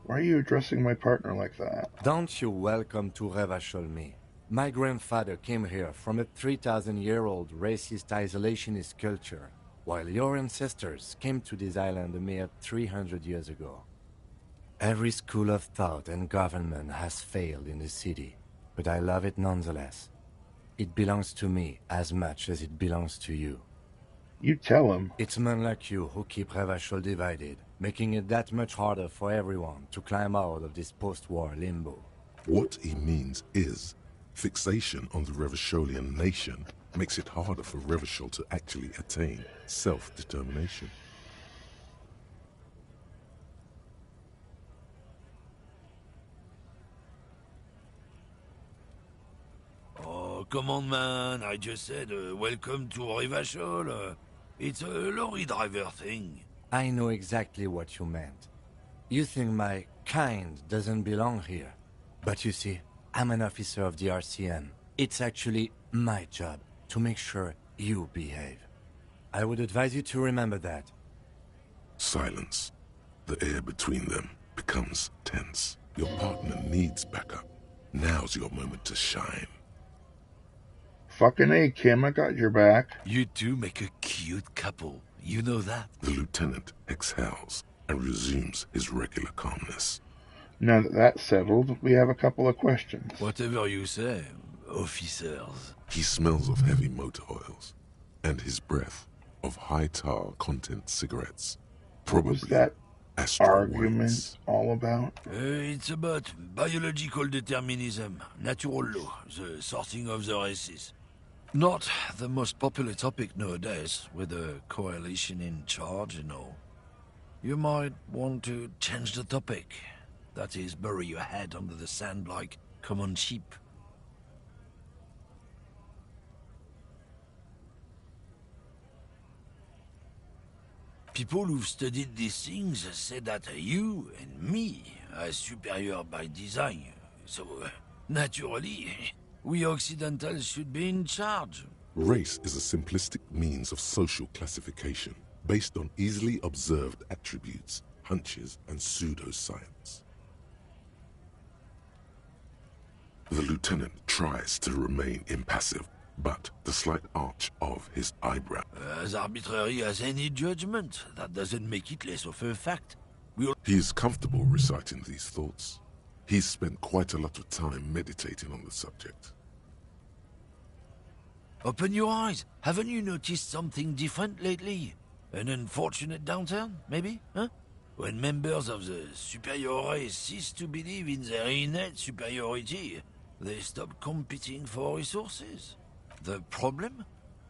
Why are you addressing my partner like that? Don't you welcome to Revachol me. My grandfather came here from a 3,000-year-old racist isolationist culture, while your ancestors came to this island a mere 300 years ago. Every school of thought and government has failed in the city, but I love it nonetheless. It belongs to me as much as it belongs to you. You tell him. It's men like you who keep Revachol divided, making it that much harder for everyone to climb out of this post-war limbo. What he means is, fixation on the Revacholian nation makes it harder for Revachol to actually attain self-determination. Oh, come on, man. I just said, welcome to Revachol. It's a lorry driver thing. I know exactly what you meant. You think my kind doesn't belong here. But you see, I'm an officer of the RCM. It's actually my job to make sure you behave. I would advise you to remember that. Silence. The air between them becomes tense. Your partner needs backup. Now's your moment to shine. Fucking A, Kim, I got your back. You two make a cute couple. You know that. The lieutenant exhales and resumes his regular calmness. Now that that's settled, we have a couple of questions. Whatever you say, officers. He smells of heavy motor oils, and his breath of high tar content cigarettes. What was that argument all about? It's about biological determinism, natural law, the sorting of the races. Not the most popular topic nowadays, with a coalition in charge and all. You might want to change the topic. That is, bury your head under the sand like common sheep. People who've studied these things say that you and me are superior by design. So, naturally, we Occidentals should be in charge. Race is a simplistic means of social classification based on easily observed attributes, hunches, and pseudoscience. The lieutenant tries to remain impassive, but the slight arch of his eyebrow. As arbitrary as any judgment, that doesn't make it less of a fact. He is comfortable reciting these thoughts. He's spent quite a lot of time meditating on the subject. Open your eyes. Haven't you noticed something different lately? An unfortunate downturn, maybe? Huh? When members of the superior race cease to believe in their innate superiority, they stop competing for resources. The problem?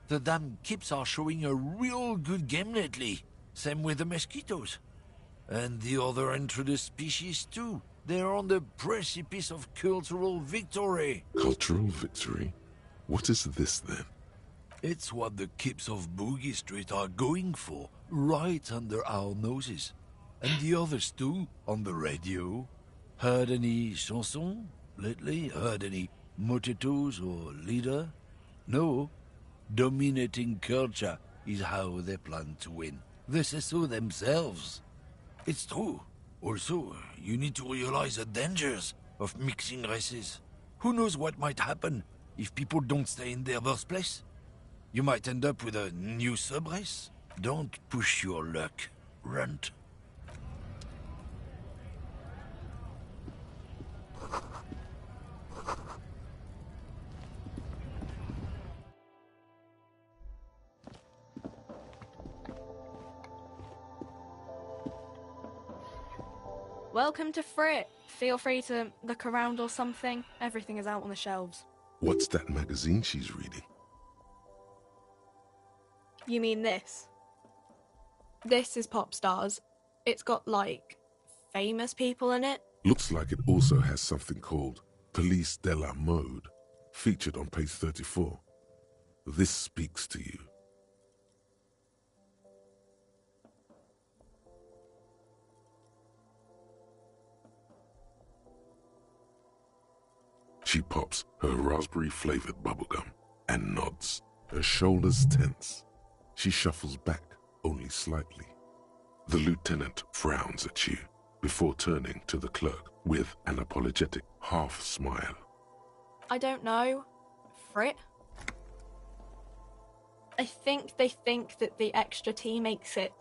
The damn Kips are showing a real good game lately. Same with the mosquitoes. And the other intruders species too. They're on the precipice of cultural victory. Cultural victory? What is this then? It's what the Kips of Boogie Street are going for, right under our noses. And the others too, on the radio. Heard any chansons lately? Heard any motetos or leader? No. Dominating culture is how they plan to win. They say so themselves. It's true. Also, you need to realize the dangers of mixing races. Who knows what might happen if people don't stay in their birthplace? You might end up with a new sub-race. Don't push your luck, Runt. Welcome to Frit. Feel free to look around or something. Everything is out on the shelves. What's that magazine she's reading? You mean this? This is Pop Stars. It's got, like, famous people in it. Looks like it also has something called Police de la Mode, featured on page 34. This speaks to you. pops her raspberry-flavored bubblegum and nods, her shoulders tense. She shuffles back only slightly. The lieutenant frowns at you before turning to the clerk with an apologetic half-smile. I don't know. Frit? I think they think that the extra T makes it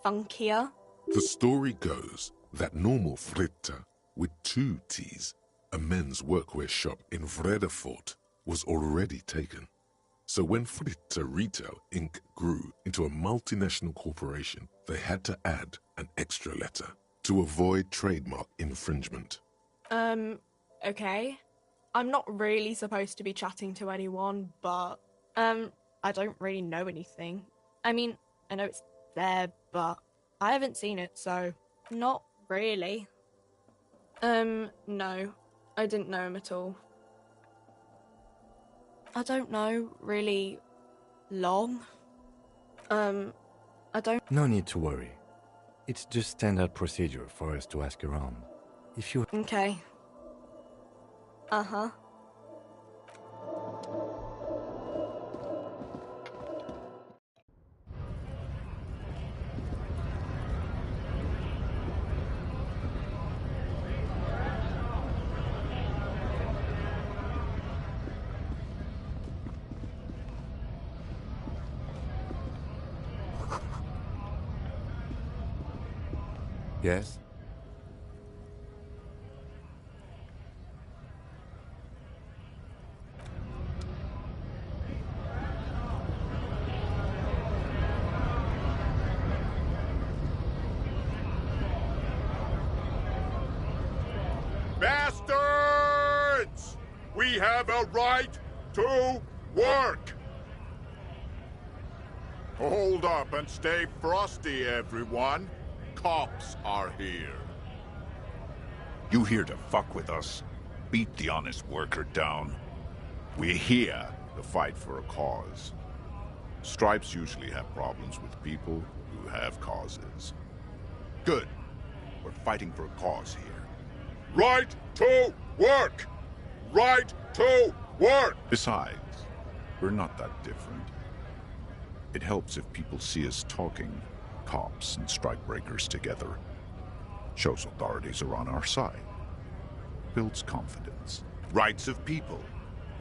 funkier. The story goes that normal Fritta with 2 T's, a men's workwear shop in Vredefort, was already taken. So when Fritta Retail Inc. grew into a multinational corporation, they had to add an extra letter to avoid trademark infringement. Okay. I'm not really supposed to be chatting to anyone, but, I don't really know anything. I mean, I know it's there, but I haven't seen it, so not really. No. I didn't know him at all. I don't know really long. I don't... No need to worry. It's just standard procedure for us to ask around. If you... Okay. Uh-huh. Yes? Bastards! We have a right to work! Hold up and stay frosty, everyone. Cops are here. You here to fuck with us? Beat the honest worker down. We're here to fight for a cause. Stripes usually have problems with people who have causes. Good. We're fighting for a cause here. Right to work! Right to work! Besides, we're not that different. It helps if people see us talking, cops and strikebreakers together. Shows authorities are on our side. Builds confidence. Rights of people.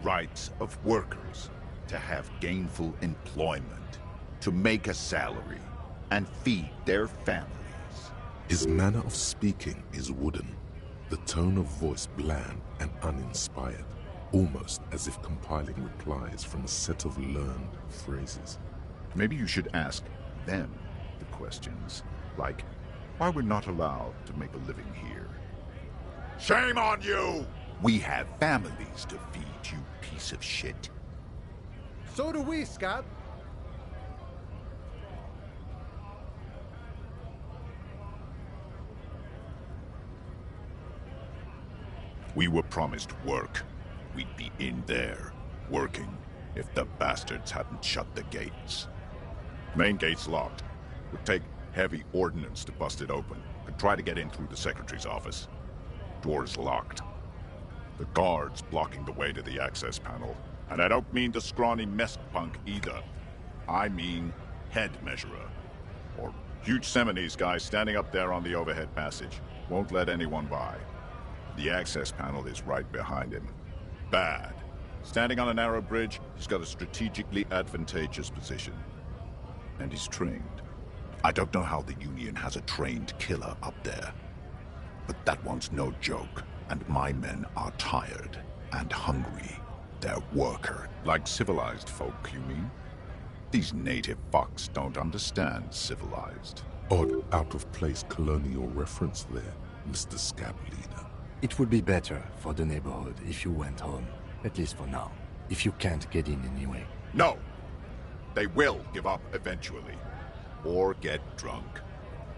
Rights of workers. To have gainful employment. To make a salary. And feed their families. His manner of speaking is wooden. The tone of voice bland and uninspired. Almost as if compiling replies from a set of learned phrases. Maybe you should ask them the questions, like why we're not allowed to make a living here. Shame on you! We have families to feed, you piece of shit. So do we, Scott. We were promised work. We'd be in there, working, if the bastards hadn't shut the gates. Main gate's locked. Would take heavy ordnance to bust it open. Could try to get in through the secretary's office. Door's locked. The guard's blocking the way to the access panel. And I don't mean the scrawny mess punk either. I mean head measurer. Or huge Seminese guy standing up there on the overhead passage. Won't let anyone by. The access panel is right behind him. Bad. Standing on a narrow bridge, he's got a strategically advantageous position. And he's trained. I don't know how the Union has a trained killer up there. But that one's no joke. And my men are tired and hungry. They're worker. Like civilized folk, you mean? These native fucks don't understand civilized. Odd, out-of-place colonial reference there, Mr. Scab Leader. It would be better for the neighborhood if you went home. At least for now. If you can't get in anyway. No! They will give up eventually. Or get drunk.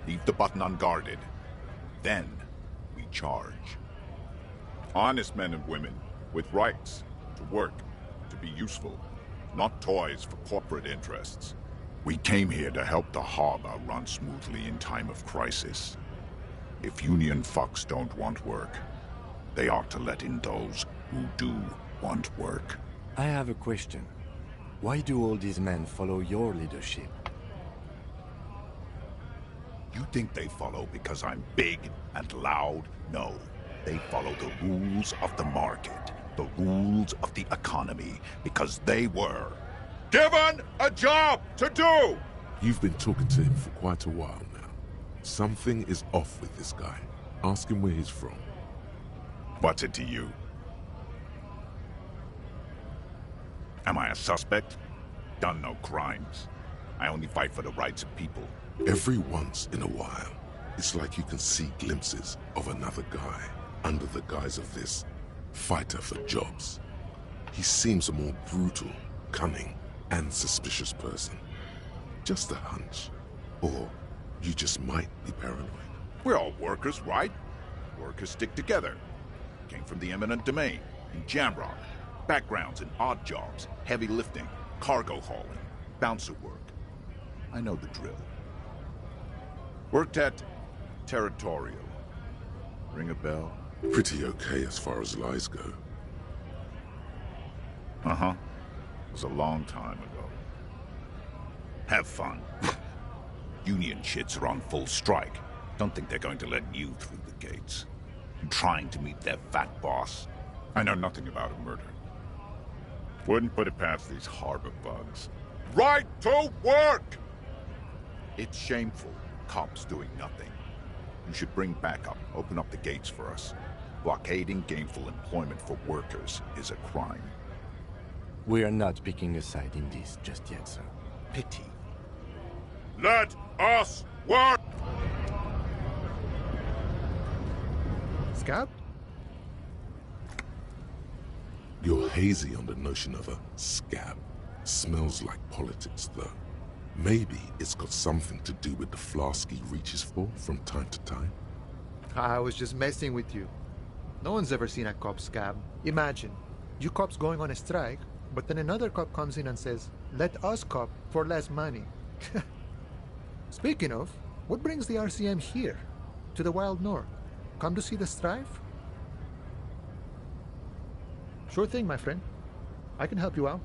Leave the button unguarded. Then we charge. Honest men and women with rights to work, to be useful, not toys for corporate interests. We came here to help the harbor run smoothly in time of crisis. If Union fucks don't want work, they ought to let in those who do want work. I have a question. Why do all these men follow your leadership? You think they follow because I'm big and loud? No. They follow the rules of the market, the rules of the economy, because they were given a job to do! You've been talking to him for quite a while now. Something is off with this guy. Ask him where he's from. What's it to you? Am I a suspect? Done no crimes. I only fight for the rights of people. Every once in a while, it's like you can see glimpses of another guy under the guise of this fighter for jobs. He seems a more brutal, cunning, and suspicious person. Just a hunch. Or you just might be paranoid. We're all workers, right? Workers stick together. Came from the eminent domain, in Jamrock. Backgrounds in odd jobs, heavy lifting, cargo hauling, bouncer work. I know the drill. Worked at Territorial. Ring a bell? Pretty okay as far as lies go. Uh-huh. It was a long time ago. Have fun. Union shits are on full strike. Don't think they're going to let you through the gates. I'm trying to meet their fat boss. I know nothing about a murder. Wouldn't put it past these harbor bugs. Right to work! It's shameful. Cops doing nothing. You should bring backup. Open up the gates for us. Blockading gainful employment for workers is a crime. We are not picking a side in this just yet, sir. Pity. Let us work! Scab? You're hazy on the notion of a scab. Smells like politics, though. Maybe it's got something to do with the flask he reaches for from time to time. I was just messing with you. No one's ever seen a cop scab. Imagine, you cops going on a strike, but then another cop comes in and says, let us cop for less money. Speaking of, what brings the RCM here? To the Wild North? Come to see the strife? Sure thing, my friend. I can help you out.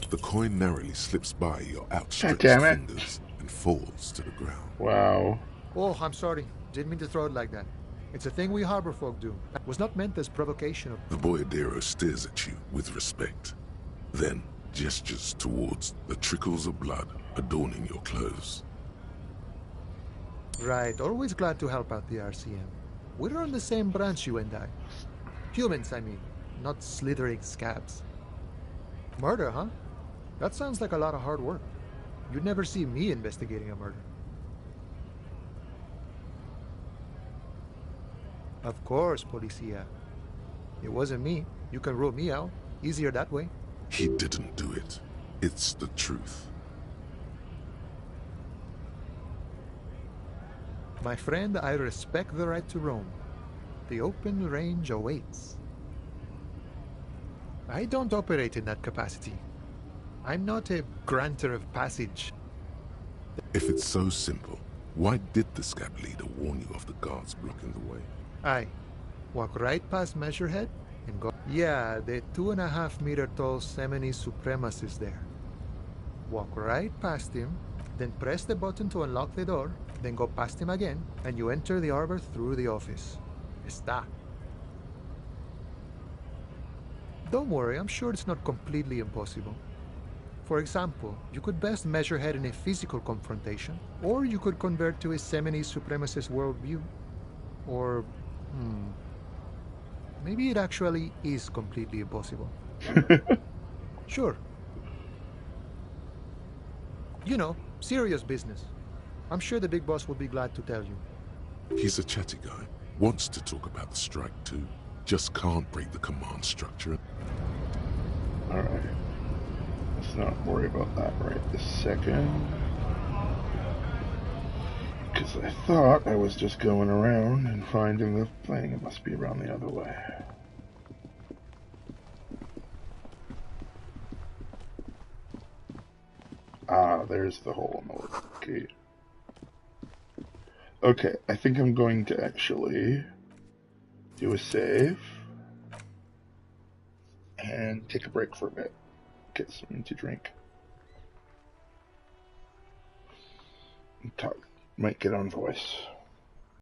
The coin narrowly slips by your outstretched fingers and falls to the ground. Wow. Oh, I'm sorry. Didn't mean to throw it like that. It's a thing we harbor folk do. It was not meant as provocation. The boyadero stares at you with respect, then gestures towards the trickles of blood adorning your clothes. Right, always glad to help out the RCM. We're on the same branch, you and I. Humans, I mean, not slithering scabs. Murder, huh? That sounds like a lot of hard work. You'd never see me investigating a murder. Of course, Policia. It wasn't me. You can rule me out. Easier that way. He didn't do it. It's the truth. My friend, I respect the right to roam. The open range awaits. I don't operate in that capacity. I'm not a granter of passage. If it's so simple, why did the scab leader warn you of the guards blocking the way? I walk right past Measurehead and go... Yeah, the 2.5-meter tall Semini supremacist there. Walk right past him, then press the button to unlock the door, then go past him again, and you enter the arbor through the office. Está. Don't worry, I'm sure it's not completely impossible. For example, you could best measure head in a physical confrontation, or you could convert to a Semini supremacist worldview. Or, maybe it actually is completely impossible. Sure. You know, serious business. I'm sure the big boss will be glad to tell you. He's a chatty guy. Wants to talk about the strike too. Just can't break the command structure. Alright. Let's not worry about that right this second. Because I thought I was just going around and finding the thing. It must be around the other way. Ah, there's the hole in the gate. Okay, I think I'm going to actually do a save and take a break for a bit. Get something to drink. Talk. Might get on voice.